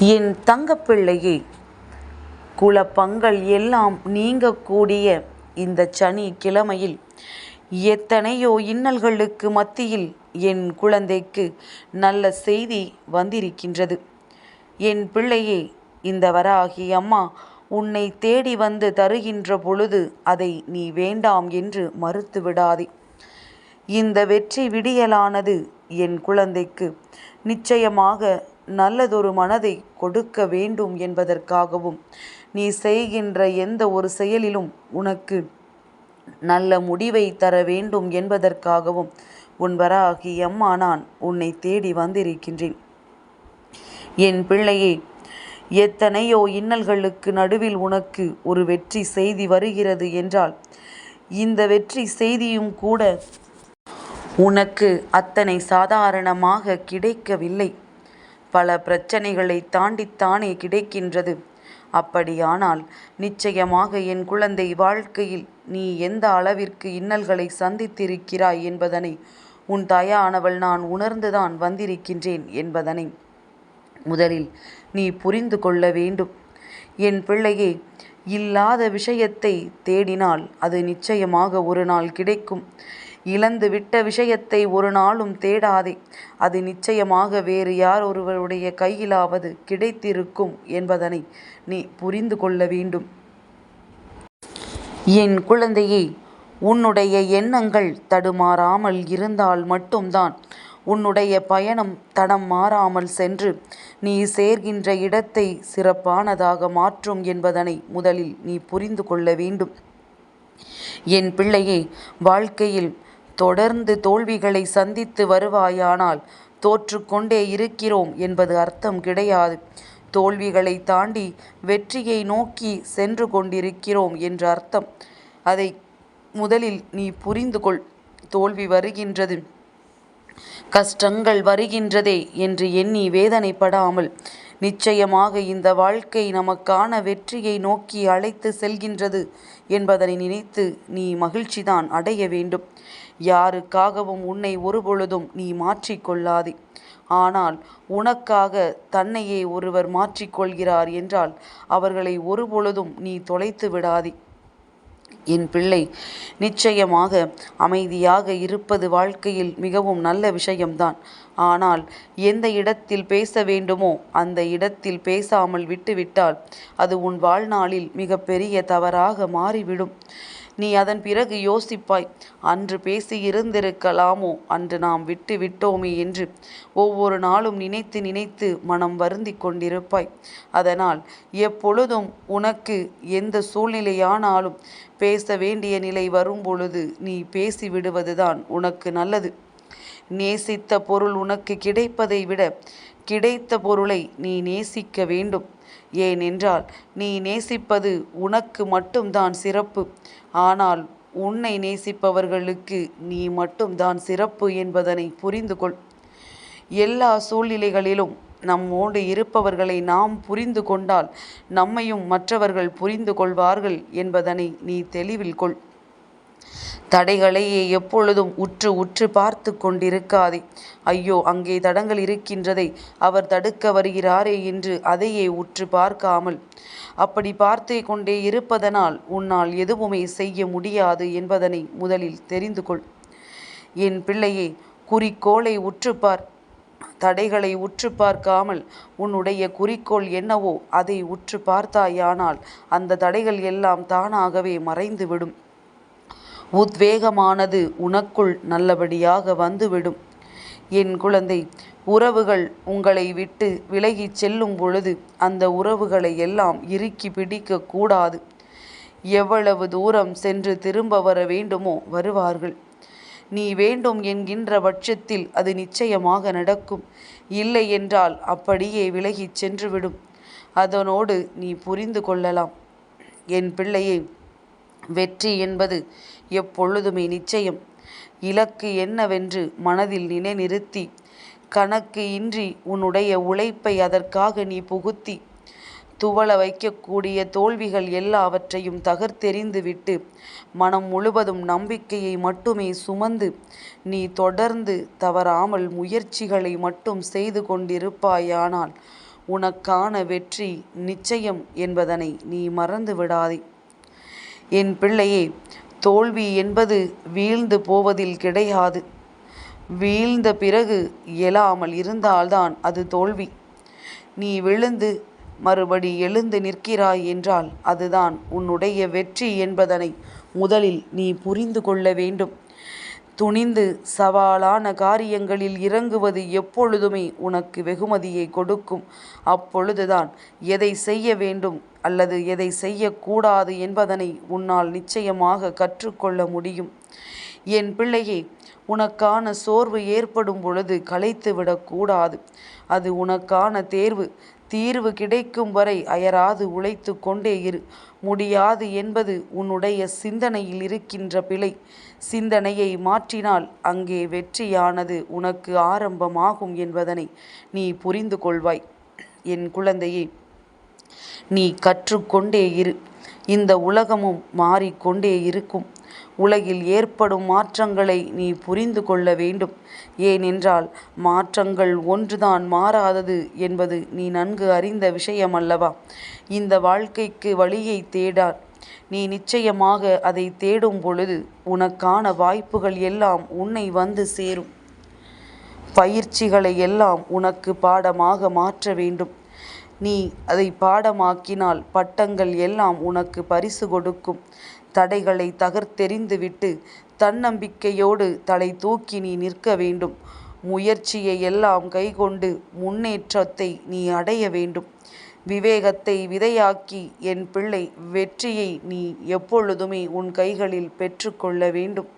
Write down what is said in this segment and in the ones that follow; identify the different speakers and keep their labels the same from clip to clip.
Speaker 1: என் தங்கப்பிள்ளையே, குழப்பங்கள் எல்லாம் நீங்கக்கூடிய இந்த சனி கிழமையில் எத்தனையோ இன்னல்களுக்கு மத்தியில் என் குழந்தைக்கு நல்ல செய்தி வந்திருக்கின்றது. என் பிள்ளையே, இந்த வராகி அம்மா உன்னை தேடி வந்து தருகின்ற பொழுது அதை நீ வேண்டாம் என்று மறுத்து விடாதே. இந்த வெற்றி விடியலானது என் குழந்தைக்கு நிச்சயமாக நல்லதொரு மனதை கொடுக்க வேண்டும் என்பதற்காகவும், நீ செய்கின்ற எந்த ஒரு செயலிலும் உனக்கு நல்ல முடிவை தர வேண்டும் என்பதற்காகவும் உன் வராகி அம்மா நான் உன்னை தேடி வந்திருக்கின்றேன். என் பிள்ளையே, எத்தனையோ இன்னல்களுக்கு நடுவில் உனக்கு ஒரு வெற்றி செய்தி வருகிறது என்றால், இந்த வெற்றி செய்தியும் கூட உனக்கு அத்தனை சாதாரணமாக கிடைக்கவில்லை. பல பிரச்சனைகளை தாண்டித்தானே கிடைக்கின்றது. அப்படியானால் நிச்சயமாக என் குழந்தை, வாழ்க்கையில் நீ எந்த அளவிற்கு இன்னல்களை சந்தித்திருக்கிறாய் என்பதனை உன் தாயானவள் நான் உணர்ந்துதான் வந்திருக்கின்றேன் என்பதனை முதலில் நீ புரிந்து கொள்ள வேண்டும். என் பிள்ளையே, இல்லாத விஷயத்தை தேடினால் அது நிச்சயமாக ஒரு நாள் கிடைக்கும். இழந்து விட்ட விஷயத்தை ஒரு நாளும் தேடாதே. அது நிச்சயமாக வேறு யார் ஒருவருடைய கையிலாவது கிடைத்திருக்கும் என்பதனை நீ புரிந்து கொள்ள வேண்டும். என் குழந்தையே, உன்னுடைய எண்ணங்கள் தடுமாறாமல் இருந்தால் மட்டும்தான் உன்னுடைய பயணம் தடம் மாறாமல் சென்று நீ சேர்கின்ற இடத்தை சிறப்பானதாக மாற்றும் என்பதனை முதலில் நீ புரிந்து கொள்ள வேண்டும். என் பிள்ளையே, வாழ்க்கையில் தொடர்ந்து தோல்விகளை சந்தித்து வருவாயானால் தோற்று கொண்டே இருக்கிறோம் என்பது அர்த்தம் கிடையாது. தோல்விகளை தாண்டி வெற்றியை நோக்கி சென்று கொண்டிருக்கிறோம் என்று அர்த்தம். அதை முதலில் நீ புரிந்து கொள். தோல்வி வருகின்றது, கஷ்டங்கள் வருகின்றதே என்று எண்ணி வேதனைப்படாமல், நிச்சயமாக இந்த வாழ்க்கை நமக்கான வெற்றியை நோக்கி அழைத்து செல்கின்றது என்பதனை நினைத்து நீ மகிழ்ச்சிதான் அடைய வேண்டும். யாருக்காகவும் உன்னை ஒருபொழுதும் நீ மாற்றிக்கொள்ளாதே. ஆனால் உனக்காக தன்னையே ஒருவர் மாற்றிக்கொள்கிறார் என்றால் அவர்களை ஒருபொழுதும் நீ தொலைத்து விடாதே. என் பிள்ளை, நிச்சயமாக அமைதியாக இருப்பது வாழ்க்கையில் மிகவும் நல்ல விஷயம்தான். ஆனால் எந்த இடத்தில் பேச வேண்டுமோ அந்த இடத்தில் பேசாமல் விட்டுவிட்டால் அது உன் வாழ்நாளில் மிக பெரிய தவறாக மாறிவிடும். நீ அதன் பிறகு யோசிப்பாய், அன்று பேசி இருந்திருக்கலாமோ, அன்று நாம் விட்டு விட்டோமே என்று ஒவ்வொரு நாளும் நினைத்து நினைத்து மனம் வருந்தி கொண்டிருப்பாய். அதனால் எப்பொழுதும் உனக்கு எந்த சூழ்நிலையானாலும் பேச வேண்டிய நிலை வரும் பொழுது நீ பேசிவிடுவதுதான் உனக்கு நல்லது. நேசித்த பொருள் உனக்கு கிடைப்பதை விட கிடைத்த பொருளை நீ நேசிக்க வேண்டும். ஏனென்றால் நீ நேசிப்பது உனக்கு மட்டும்தான் சிறப்பு. ஆனால் உன்னை நேசிப்பவர்களுக்கு நீ மட்டும்தான் சிறப்பு என்பதனை புரிந்து கொள். எல்லா சூழ்நிலைகளிலும் நம்மோடு இருப்பவர்களை நாம் புரிந்து கொண்டால் நம்மையும் மற்றவர்கள் புரிந்து கொள்வார்கள் என்பதனை நீ தெளிவில் கொள். தடைகளையே எப்பொழுதும் உற்று உற்று பார்த்து கொண்டிருக்காதே. ஐயோ, அங்கே தடங்கள் இருக்கின்றதை, அவர் தடுக்க வருகிறாரே என்று அதையே உற்று பார்க்காமல், அப்படி பார்த்து கொண்டே இருப்பதனால் உன்னால் எதுவுமே செய்ய முடியாது என்பதனை முதலில் தெரிந்து கொள். என் பிள்ளையே, குறிக்கோளை உற்றுப்பார். தடைகளை உற்று பார்க்காமல் உன்னுடைய குறிக்கோள் என்னவோ அதை உற்று பார்த்தாயானால் அந்த தடைகள் எல்லாம் தானாகவே மறைந்துவிடும். உத்வேகமானது உனக்குள் நல்லபடியாக வந்துவிடும். என் குழந்தை, உறவுகள் உங்களை விட்டு விலகி செல்லும் பொழுது அந்த உறவுகளை எல்லாம் இறுக்கி பிடிக்க கூடாது. எவ்வளவு தூரம் சென்று திரும்ப வர வேண்டுமோ வருவார்கள். நீ வேண்டும் என்கின்ற பட்சத்தில் அது நிச்சயமாக நடக்கும். இல்லை என்றால் அப்படியே விலகி சென்றுவிடும். அதனோடு நீ புரிந்து கொள்ளலாம். என் பிள்ளையே, வெற்றி என்பது எப்பொழுதுமே நிச்சயம். இலக்கு என்னவென்று மனதில் நிலைநிறுத்தி, கணக்கு இன்றி உன்னுடைய உழைப்பை அதற்காக நீ புகுத்தி, துவள வைக்கக்கூடிய தோல்விகள் எல்லாவற்றையும் தகர்த்தெறிந்து விட்டு மனம் முழுவதும் நம்பிக்கையை மட்டுமே சுமந்து நீ தொடர்ந்து தவறாமல் முயற்சிகளை மட்டும் செய்து கொண்டிருப்பாயானால் உனக்கான வெற்றி நிச்சயம் என்பதனை நீ மறந்து விடாதே. என் பிள்ளையே, தோல்வி என்பது வீழ்ந்து போவதில் கிடையாது. வீழ்ந்த பிறகு எழாமல் இருந்தால்தான் அது தோல்வி. நீ விழுந்து மறுபடி எழுந்து நிற்கிறாய் என்றால் அதுதான் உன்னுடைய வெற்றி என்பதனை முதலில் நீ புரிந்து கொள்ள வேண்டும். துணிந்து சவாலான காரியங்களில் இறங்குவது எப்பொழுதுமே உனக்கு வெகுமதியை கொடுக்கும். அப்பொழுதுதான் எதை செய்ய வேண்டும் அல்லது எதை செய்யக்கூடாது என்பதனை உன்னால் நிச்சயமாக கற்றுக்கொள்ள முடியும். என் பிள்ளையே, உனக்கான சோர்வு ஏற்படும் பொழுது களைத்து விடக்கூடாது. அது உனக்கான தேர்வு. தீர்வு கிடைக்கும் வரை அயராது உழைத்து கொண்டே இரு. முடியாது என்பது உன்னுடைய சிந்தனையில் இருக்கின்ற பிழை. சிந்தனையை மாற்றினால் அங்கே வெற்றியானது உனக்கு ஆரம்பமாகும் என்பதனை நீ புரிந்து கொள்வாய். என் குழந்தையே, நீ கற்றுக்கொண்டே இரு. இந்த உலகமும் மாறிக்கொண்டே இருக்கும். உலகில் ஏற்படும் மாற்றங்களை நீ புரிந்து கொள்ள வேண்டும். ஏனென்றால் மாற்றங்கள் ஒன்றுதான் மாறாதது என்பது நீ நன்கு அறிந்த விஷயமல்லவா? இந்த வாழ்க்கைக்கு வழியை தேடார். நீ நிச்சயமாக அதை தேடும் பொழுது உனக்கான வாய்ப்புகள் எல்லாம் உன்னை வந்து சேரும். பயிற்சிகளை எல்லாம் உனக்கு பாடமாக மாற்ற வேண்டும். நீ அதை பாடமாக்கினால் பட்டங்கள் எல்லாம் உனக்கு பரிசு கொடுக்கும். தடைகளை தகர்த்தெறிந்துவிட்டு தன்னம்பிக்கையோடு தலை தூக்கி நீ நிற்க வேண்டும். முயற்சியை எல்லாம் கைக்கொண்டு முன்னேற்றத்தை நீ அடைய வேண்டும். விவேகத்தை விதையாக்கி என் பிள்ளை, வெற்றியை நீ எப்பொழுதுமே உன் கைகளில் பெற்றுக்கொள்ள வேண்டும்.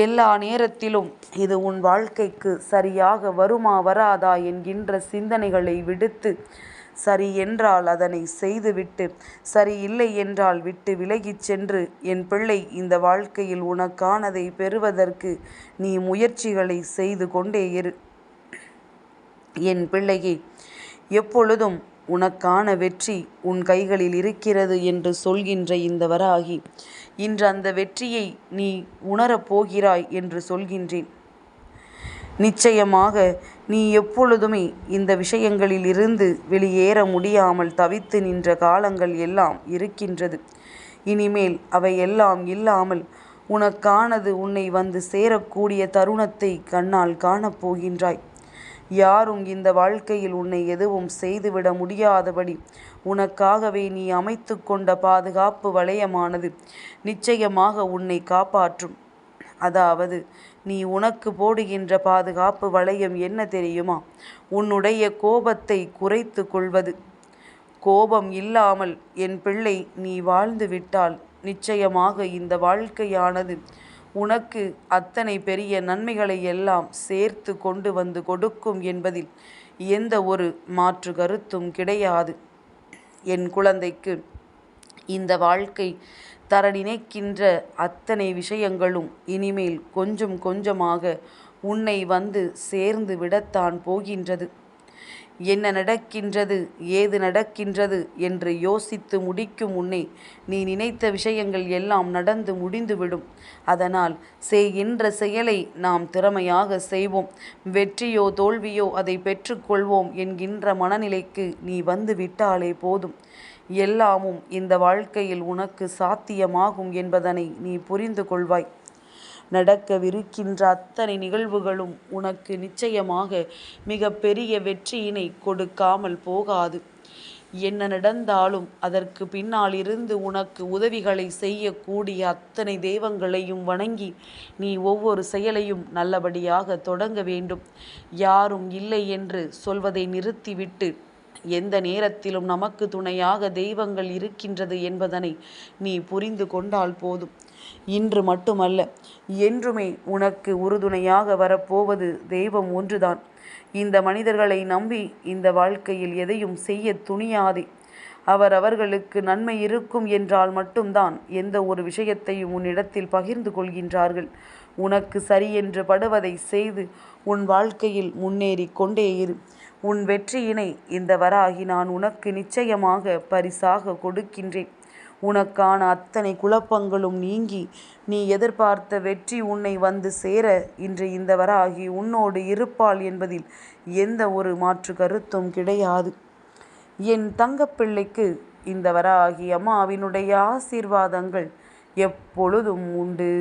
Speaker 1: எல்லா நேரத்திலும் இது உன் வாழ்க்கைக்கு சரியாக வருமா வராதா என்கின்ற சிந்தனைகளை விடுத்து, சரி என்றால் அதனை செய்துவிட்டு, சரி இல்லை என்றால் விட்டு விலகிச் சென்று, என் பிள்ளை, இந்த வாழ்க்கையில் உனக்கானதை பெறுவதற்கு நீ முயற்சிகளை செய்து கொண்டே இரு. என் பிள்ளையே, எப்பொழுதும் உனக்கான வெற்றி உன் கைகளில் இருக்கிறது என்று சொல்கின்ற இந்த வராகி, இன்று அந்த வெற்றியை நீ உணரப்போகிறாய் என்று சொல்கின்றேன். நிச்சயமாக நீ எப்பொழுதுமே இந்த விஷயங்களில் இருந்து வெளியேற முடியாமல் தவித்து நின்ற காலங்கள் எல்லாம் இருக்கின்றது. இனிமேல் அவை எல்லாம் இல்லாமல் உனக்கானது உன்னை வந்து சேரக்கூடிய தருணத்தை கண்ணால் காணப்போகின்றாய். யாரும் இந்த வாழ்க்கையில் உன்னை எதுவும் செய்துவிட முடியாதபடி உனக்காகவே நீ அமைத்து கொண்ட பாதுகாப்பு வளையமானது நிச்சயமாக உன்னை காப்பாற்றும். அதாவது, நீ உனக்கு போடுகின்ற பாதுகாப்பு வளையம் என்ன தெரியுமா? உன்னுடைய கோபத்தை குறைத்து கொள்வது. கோபம் இல்லாமல் என் பிள்ளை நீ வாழ்ந்து விட்டால் நிச்சயமாக இந்த வாழ்க்கையானது உனக்கு அத்தனை பெரிய நன்மைகளை எல்லாம் சேர்த்து கொண்டு வந்து கொடுக்கும் என்பதில் எந்த ஒரு மாற்று கருத்தும் கிடையாது. என் குழந்தைக்கு இந்த வாழ்க்கை தர நினைக்கின்ற அத்தனை விஷயங்களும் இனிமேல் கொஞ்சம் கொஞ்சமாக உன்னை வந்து சேர்ந்து விடத்தான் போகின்றது. என்ன நடக்கின்றது, ஏது நடக்கின்றது என்று யோசித்து முடிக்கும் முன்னே நீ நினைத்த விஷயங்கள் எல்லாம் நடந்து முடிந்துவிடும். அதனால் செய்கின்ற செயலை நாம் திறமையாக செய்வோம். வெற்றியோ தோல்வியோ அதை பெற்றுக்கொள்வோம் என்கின்ற மனநிலைக்கு நீ வந்து விட்டாலே போதும். எல்லாமும் இந்த வாழ்க்கையில் உனக்கு சாத்தியமாகும் என்பதனை நீ புரிந்து கொள்வாய். நடக்கவிருக்கின்ற அத்தனை நிகழ்வுகளும் உனக்கு நிச்சயமாக மிக பெரிய வெற்றியினை கொடுக்காமல் போகாது. என்ன நடந்தாலும் அதற்கு பின்னால் இருந்து உனக்கு உதவிகளை செய்யக்கூடிய அத்தனை தெய்வங்களையும் வணங்கி நீ ஒவ்வொரு செயலையும் நல்லபடியாக தொடங்க வேண்டும். யாரும் இல்லை என்று சொல்வதை நிறுத்திவிட்டு எந்த நேரத்திலும் நமக்கு துணையாக தெய்வங்கள் இருக்கின்றது என்பதனை நீ புரிந்து கொண்டால் போதும். இன்று மட்டுமல்ல, என்றுமே உனக்கு உறுதுணையாக வரப்போவது தெய்வம் ஒன்றுதான். இந்த மனிதர்களை நம்பி இந்த வாழ்க்கையில் எதையும் செய்ய துணியாதே. அவர்களுக்கு நன்மை இருக்கும் என்றால் மட்டும்தான் எந்த ஒரு விஷயத்தையும் உன்னிடத்தில் பகிர்ந்து கொள்கின்றார்கள். உனக்கு சரியென்று படுவதை செய்து உன் வாழ்க்கையில் முன்னேறி கொண்டே இரு. உன் வெற்றியினை இந்த வராகி நான் உனக்கு நிச்சயமாக பரிசாக கொடுக்கின்றேன். உனக்கான அத்தனை குழப்பங்களும் நீங்கி நீ எதிர்பார்த்த வெற்றி உன்னை வந்து சேர இன்று இந்த வராகி உன்னோடு இருப்பாள் என்பதில் எந்த ஒரு மாற்று கருத்தும் கிடையாது. என் தங்கப்பிள்ளைக்கு இந்த வராகி அம்மாவினுடைய ஆசீர்வாதங்கள் எப்பொழுதும் உண்டு.